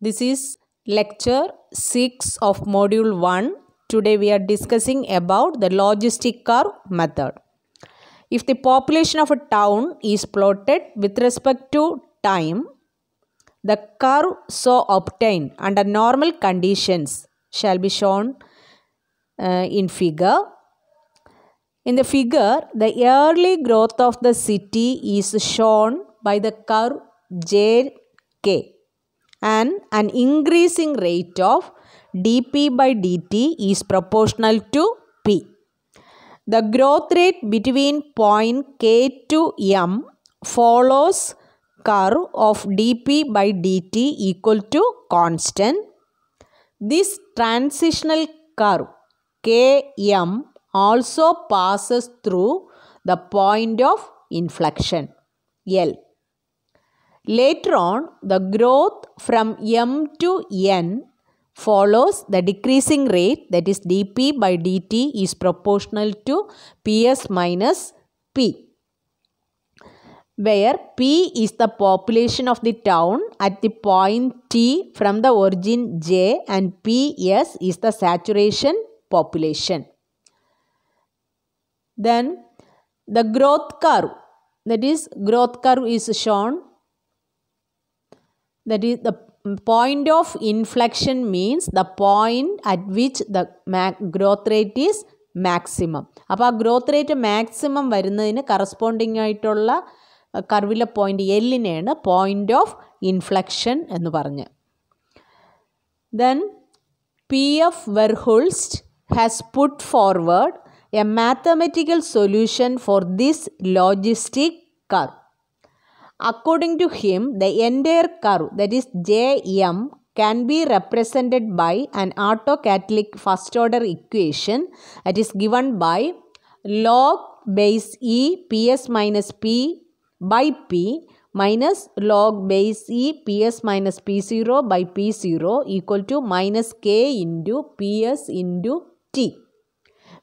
This is lecture 6 of module 1. Today we are discussing about the logistic curve method. If the population of a town is plotted with respect to time, the curve so obtained under normal conditions shall be shown in figure. In the figure, the yearly growth of the city is shown by the curve JK, and an increasing rate of dp by dt is proportional to p. The growth rate between point k to m follows curve of dp by dt equal to constant. This transitional curve km also passes through the point of inflection L. Later on, the growth from m to n follows the decreasing rate, that is dp by dt is proportional to ps minus p, where p is the population of the town at the point t from the origin j and ps is the saturation population. Then the growth curve, that is growth curve is shown. That is the point of inflection means the point at which the growth rate is maximum. അപ്പോൾ ആ growth rate maximum വരുന്നതിന് corresponding ആയിട്ടുള്ള കർവിലെ point എല്ലിനെയാണ് point of inflection എന്ന് പറഞ്ഞ്. Then P.F. Verhulst has put forward a mathematical solution for this logistic curve. According to him, the entire curve, that is Jm, can be represented by an autocatalytic first order equation that is given by log base e ps minus p by p minus log base e ps minus p0 by p0 equal to minus k into ps into t,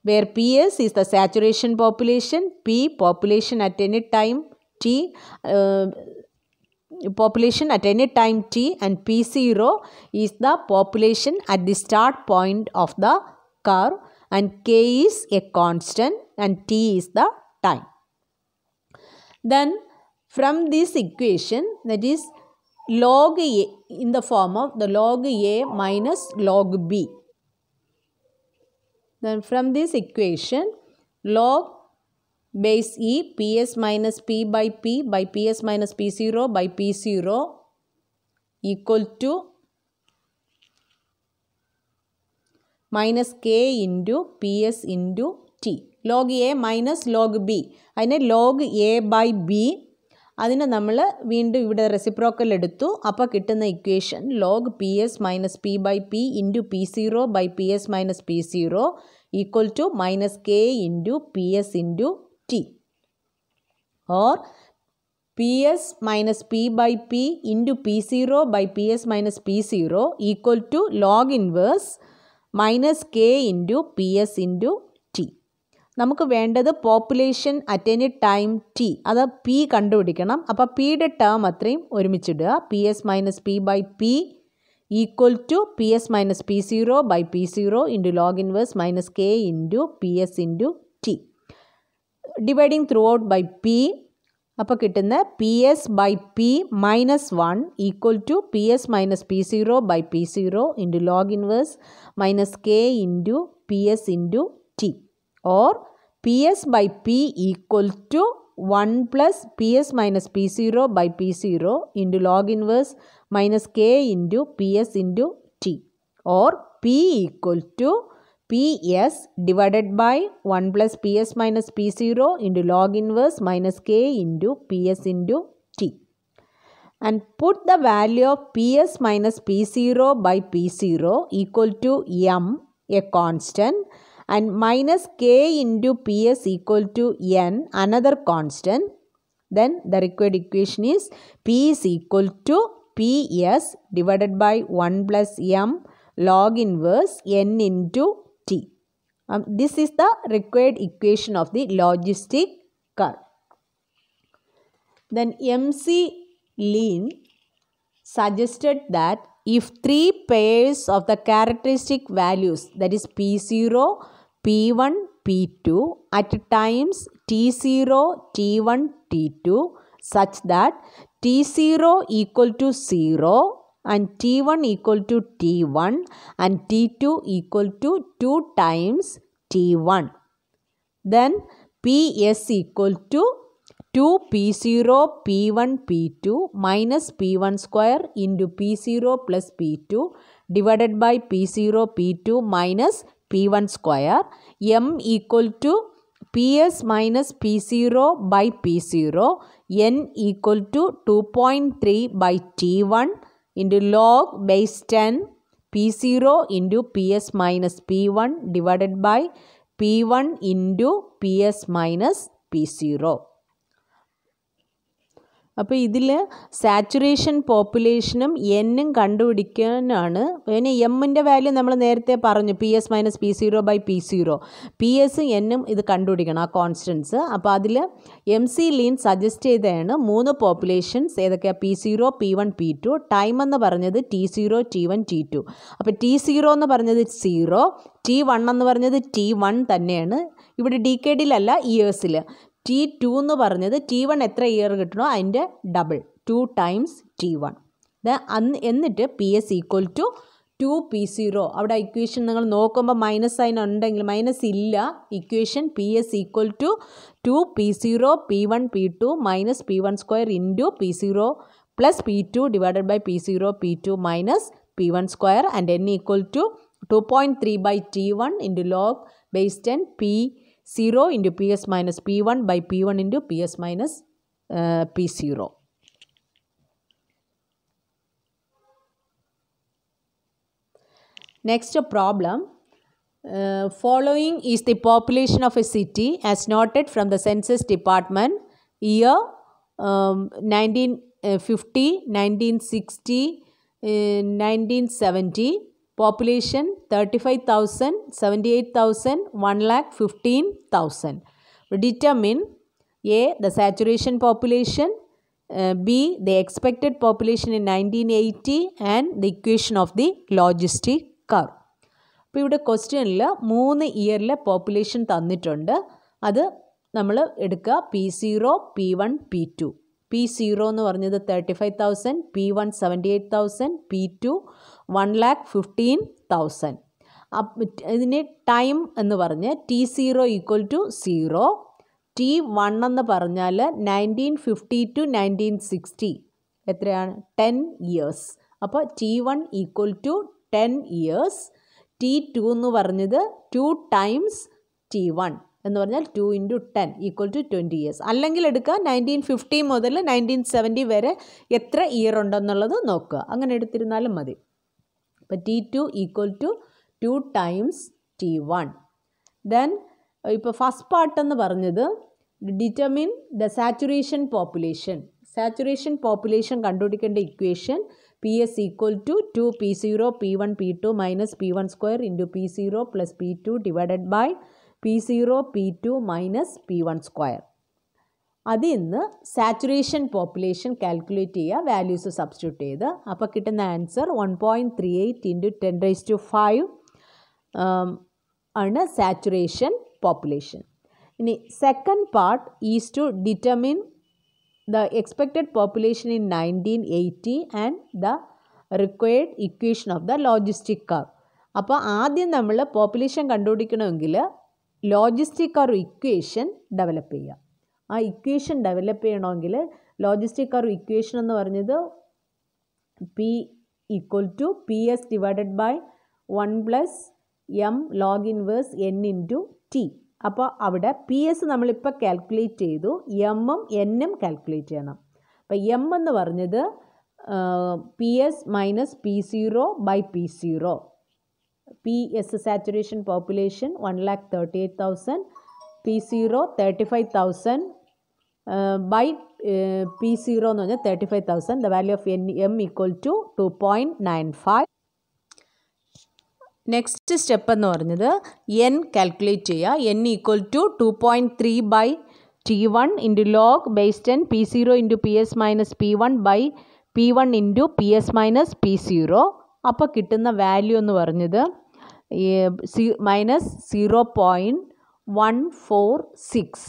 where ps is the saturation population, p population at any time t, population at any time t, and p0 is the population at the start point of the curve, and k is a constant and t is the time. Then from this equation, that is log a in the form of the log a minus log b. Then from this equation, log base e ps minus p by ps minus p0 by p0 equal to minus k into ps into t. Log a minus log b. അതിനെ log a by b, അതിനെ നമ്മൾ വീണ്ടും ഇവിടെ reciprocal എടുത്തു. അപ്പോൾ കിട്ടുന്ന equation log P S minus P by P into P zero by P S minus P zero equal to minus K into P S into T, or ps minus p by p into p0 by ps minus p0 equal to log inverse minus k into ps into t. നമുക്ക് വേണ്ടത് population at any time T, അത് P കണ്ടുപിടിക്കണം. അപ്പോൾ പിയുടെ term അത്രയും ഒരുമിച്ചിടുക. P S minus P by P equal to P S minus P zero by P zero into log inverse minus K into P S into T, dividing through out by P. അപ്പോൾ കിട്ടുന്ന P S by P minus 1 equal to P S minus P zero by P zero into log inverse minus K into P S into T, or ps by p equal to 1 plus ps minus p0 by p0 into log inverse minus k into ps into t, or p equal to ps divided by 1 plus ps minus p0 into log inverse minus k into ps into t, and put the value of ps minus p0 by p0 equal to m, a constant, and minus k into ps equal to n, another constant. Then the required equation is p is equal to ps divided by 1 plus m log inverse n into t. This is the required equation of the logistic curve. Then MC Lean suggested that if 3 pairs of the characteristic values, that is P0, P1, P2 at times T0, T1, T2 such that T0 equal to 0 and T1 equal to T1 and T2 equal to 2 times T1. Then PS equal to 2 P0 P1 P2 minus P1 square into P0 plus P2 divided by P0 P2 minus P1 square. M equal to PS minus P0 by P0. N equal to 2.3 by T1 into log base 10 P0 into PS minus P1 divided by P1 into PS minus P0. അപ്പോൾ ഇതിൽ saturation പോപ്പുലേഷനും എന്നും കണ്ടുപിടിക്കാനാണ്. പിന്നെ എമ്മിൻ്റെ value നമ്മൾ നേരത്തെ പറഞ്ഞു, PS minus P0 by P0. PS എന്നും ഇത് കണ്ടുപിടിക്കണം, ആ കോൺസ്റ്റൻസ്. അപ്പോൾ അതിൽ MC ലീൻ സജസ്റ്റ് ചെയ്തതാണ് 3 പോപ്പുലേഷൻസ്. ഏതൊക്കെയാണ്? P0, P1, P2. ടൈം എന്ന് പറഞ്ഞത് T0, T1, T2. അപ്പോൾ T0 എന്ന് പറഞ്ഞത് 0, T1 എന്ന് പറഞ്ഞത് T1 തന്നെയാണ്. ഇവിടെ ഡിക്കേഡിലല്ല, ഇയേഴ്സിൽ. T2 എന്ന് പറഞ്ഞത് T1 എത്ര ഇയർ കിട്ടണോ അതിൻ്റെ ഡബിൾ, 2 ടൈംസ് T1. എന്നിട്ട് PS ഈക്വൽ ടു 2 P0. അവിടെ ഇക്വേഷൻ നിങ്ങൾ നോക്കുമ്പോൾ മൈനസ് സൈൻ ഉണ്ടെങ്കിൽ, മൈനസ് ഇല്ല, equation PS equal to 2 P0 P1 P2 minus P1 square into P0 plus P2 divided by P0 P2 minus P1 square and N equal to 2.3 by T1 into log base 10 P0 into PS minus P1 by P1 into PS minus P0. Next problem. Following is the population of a city as noted from the census department year 1950, 1960, 1970. Population 35,000, 78,000, 1,15,000. Determine A. the saturation population, B. the expected population in 1980 and the equation of the logistic curve. അപ്പോൾ ഇവിടെ ക്വസ്റ്റ്യനിൽ 3 ഇയറിലെ population തന്നിട്ടുണ്ട്. അത് നമ്മൾ എടുക്കുക P0, P1, P2. P0 എന്ന് പറഞ്ഞത് 35,000, P1 78,000, P2 1,15,000. ഇതിന് ടൈം എന്ന് പറഞ്ഞ് T0 ഈക്വൽ ടു 0, T1 എന്ന് പറഞ്ഞാൽ 1950 to 1960 എത്രയാണ്? 10 ഇയേഴ്സ്. അപ്പോൾ T1 equal to 10 years. T2 എന്ന് പറഞ്ഞത് 2 ടൈംസ് T1 എന്ന് പറഞ്ഞാൽ 2 into 10 ഈക്വൽ ടു 20 ഇയേഴ്സ്. അല്ലെങ്കിൽ എടുക്കുക 1950 മുതൽ 1970 വരെ എത്ര ഇയർ ഉണ്ടെന്നുള്ളത് നോക്കുക, അങ്ങനെ എടുത്തിരുന്നാലും മതി. അപ്പോൾ T2 equal to 2 times T1. Then ഇപ്പോൾ ഫസ്റ്റ് പാർട്ട് എന്ന് പറഞ്ഞത് determine the saturation population. Saturation population കണ്ടുപിടിക്കേണ്ട equation PS equal to 2 P0 P1 P2 minus P1 square into P0 plus P2 divided by P0 P2 minus P1 square. അതിൽ നിന്ന് saturation population calculate ചെയ്യുക, values substitute ചെയ്ത്. അപ്പോൾ കിട്ടുന്ന answer 1.38 into 10⁵ ആണ് saturation population. ഇനി second part is to determine the expected population in 1980 and the required equation of the logistic curve. അപ്പോൾ ആദ്യം നമ്മൾ പോപ്പുലേഷൻ കണ്ടുപിടിക്കണമെങ്കിൽ ലോജിസ്റ്റിക് കർവ് ഇക്വേഷൻ ഡെവലപ്പ് ചെയ്യുക. ആ ഇക്വേഷൻ ഡെവലപ്പ് ചെയ്യണമെങ്കിൽ ലോജിസ്റ്റിക് കർവ് ഇക്വേഷൻ എന്ന് പറഞ്ഞത് P equal to PS divided by 1 plus M log inverse N into T. അപ്പോൾ അവിടെ PS നമ്മളിപ്പോൾ കാൽക്കുലേറ്റ് ചെയ്തു, എമ്മും എന്നും കാൽക്കുലേറ്റ് ചെയ്യണം. അപ്പോൾ എം എന്ന് പറഞ്ഞത് PS minus P0 by P0. PS saturation population 1,38,000, P0 35,000 by P0 എന്ന് പറഞ്ഞാൽ 35,000. The value of M equal to 2.95. Next step എന്ന് പറഞ്ഞത് N കാൽക്കുലേറ്റ് ചെയ്യുക. N equal to 2.3 by T1 into log base 10 P0 into PS minus P1 by P1 into P S minus P0. അപ്പോൾ കിട്ടുന്ന value എന്ന് പറഞ്ഞത് -0.146.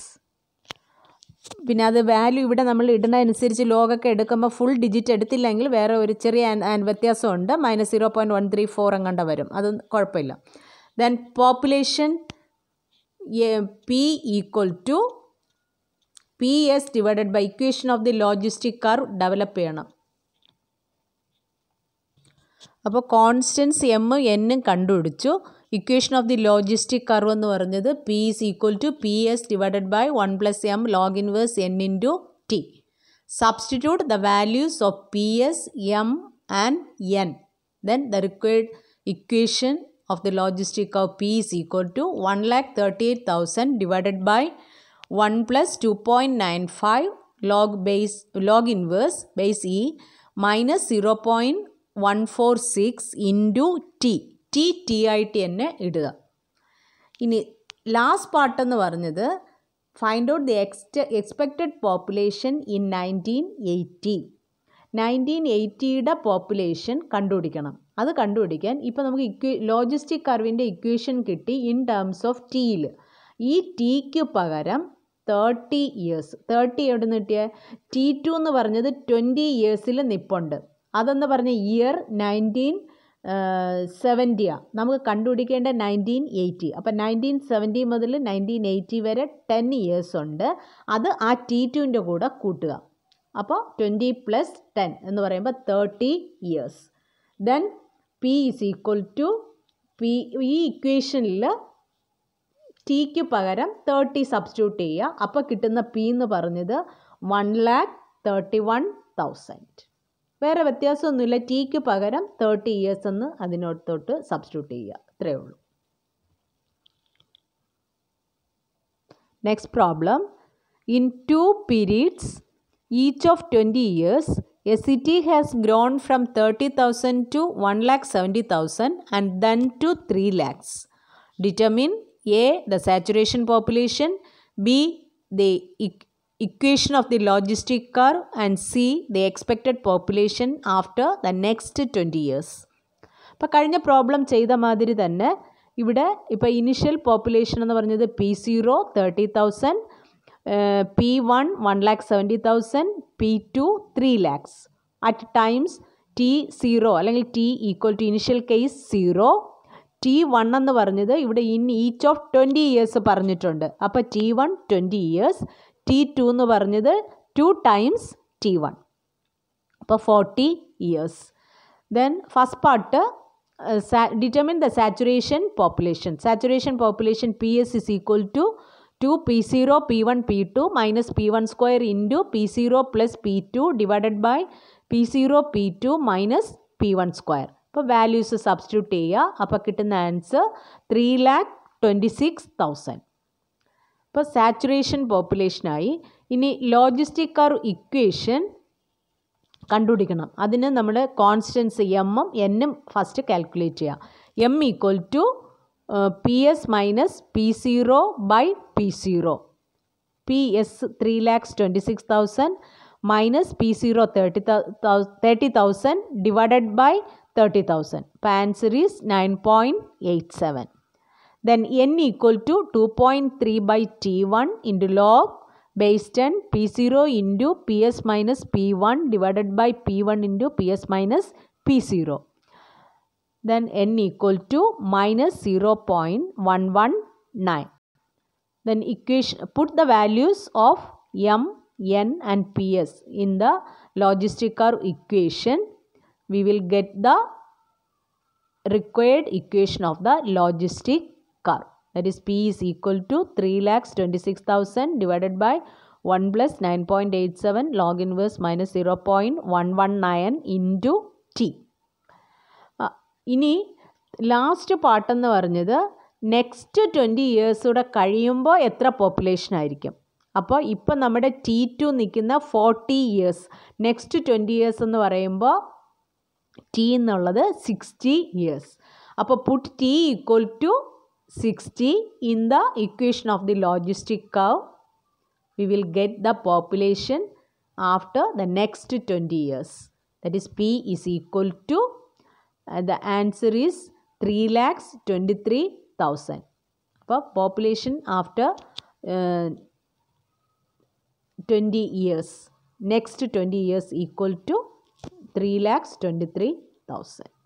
പിന്നെ അത് value ഇവിടെ നമ്മൾ ഇടുന്നതനുസരിച്ച് ലോഗൊക്കെ എടുക്കുമ്പോൾ ഫുൾ ഡിജിറ്റ് എടുത്തില്ലെങ്കിൽ വേറെ ഒരു ചെറിയ വ്യത്യാസമുണ്ട്. -0.134 എങ്ങാണ്ട് വരും. അത് കുഴപ്പമില്ല. Then population P equal to PS divided by equation of the logistic curve develop ചെയ്യണം. അപ്പോൾ കോൺസ്റ്റൻസ് എം എന്നും കണ്ടുപിടിച്ചു. Equation of the logistic curve എന്ന് പറഞ്ഞത് P is equal to PS divided by 1 + m log inverse n into T. Substitute the values of PS, m and n. Then the required equation of the logistic curve P is equal to 1,38,000 divided by 1 + 2.95 log inverse base E minus 0.146 into T. T ആയിട്ട് തന്നെ ഇടുക. ഇനി last part എന്ന് പറഞ്ഞത് find out the expected population in 1980. 1980യുടെ population കണ്ടുപിടിക്കണം. അത് കണ്ടുപിടിക്കാൻ ഇപ്പോൾ നമുക്ക് ലോജിസ്റ്റിക് കർവിൻ്റെ ഇക്വേഷൻ കിട്ടി ഇൻ ടേംസ് ഓഫ് ടിയിൽ. ഈ ടിക്ക് പകരം 30 ഇയേഴ്സ്. 30 എവിടെ നിന്ന് കിട്ടിയ T2 എന്ന് പറഞ്ഞത് 20 ഇയേഴ്സിൽ നിപ്പുണ്ട്. അതെന്ന് പറഞ്ഞ ഇയർ 1970. നമുക്ക് കണ്ടുപിടിക്കേണ്ട 1980. അപ്പോൾ 1970 മുതൽ 1980 വരെ 10 ഇയേഴ്സ് ഉണ്ട്. അത് ആ T2ൻ്റെ കൂടെ കൂട്ടുക. അപ്പോൾ 20 + 10 എന്ന് പറയുമ്പോൾ 30 years. Then P is equal to ഈ ഇക്വേഷനിൽ ടിക്ക് പകരം 30 സബ്സ്റ്റിറ്റ്യൂട്ട് ചെയ്യുക. അപ്പോൾ കിട്ടുന്ന P എന്ന് പറഞ്ഞത് 1,31,000. വേറെ വ്യത്യാസമൊന്നുമില്ല. ടിക്ക് പകരം 30 ഇയേഴ്സ് എന്ന് അതിനോടത്തോട്ട് സബ്സ്റ്റിറ്റ്യൂട്ട് ചെയ്യുക. ഇത്രയേ ഉള്ളൂ. Next problem. In 2 periods each of 20 years, a city has grown from 30,000 to 1,70,000 and then to 3 lakhs. Determine A, the saturation population, B, the equation of the logistic curve, and C, the expected population after the next 20 years. അപ്പോൾ കഴിഞ്ഞ problem ചെയ്ത മാതിരി തന്നെ ഇവിടെ ഇപ്പോൾ initial population എന്ന് പറഞ്ഞത് P0 30,000, P1 1,70,000, P2 3 lakhs. At times T0 അല്ലെങ്കിൽ T equal to initial case 0. T1 എന്ന് പറഞ്ഞത് ഇവിടെ ഇൻ ഈച്ച് ഓഫ് 20 ഇയേഴ്സ് പറഞ്ഞിട്ടുണ്ട്. അപ്പോൾ T1 20 ഇയേഴ്സ്. T2 എന്ന് പറഞ്ഞത് 2 times T1. അപ്പോൾ 40 years. Then first part determine the saturation population. Saturation population PS is equal to 2 P0 P1 P2 minus P1 square into P0 plus P2 divided by P0 P2 minus P1 square. അപ്പോൾ values substitute ചെയ്യുക. അപ്പോൾ കിട്ടുന്ന answer 3,26,000. അപ്പോൾ saturation പോപ്പുലേഷനായി. ഇനി logistic curve equation കണ്ടുപിടിക്കണം. അതിന് നമ്മൾ constants എമ്മും എന്നും ഫസ്റ്റ് കാൽക്കുലേറ്റ് ചെയ്യുക. M equal to PS minus P0 by P0. PS 3,26,000 minus P0 30,000 divided by 30,000. The answer is 9.87. Then n equal to 2.3 by T1 into log base 10 P0 into PS minus P1 divided by P1 into PS minus P0. Then n equal to minus 0.119. Then equation, put the values of m, n and PS in the logistic curve equation. We will get the required equation of the logistic curve. That is P is equal to 3,26,000 divided by 1 plus 9.87 log inverse minus 0.119 into T. ഇനി last പാർട്ടെന്ന് പറഞ്ഞത് next 20 ഇയേഴ്സൂടെ കഴിയുമ്പോൾ എത്ര population ആയിരിക്കും. അപ്പോൾ ഇപ്പം നമ്മുടെ T2 നിൽക്കുന്ന 40 years. Next 20 years എന്ന് പറയുമ്പോൾ T എന്നുള്ളത് 60 ഇയേഴ്സ്. അപ്പോൾ put T equal to 60 in the equation of the logistic curve. We will get the population after the next 20 years. That is P is equal to, the answer is 3,23,000. അപ്പോൾ population after 20 years, next 20 years equal to 3,23,000.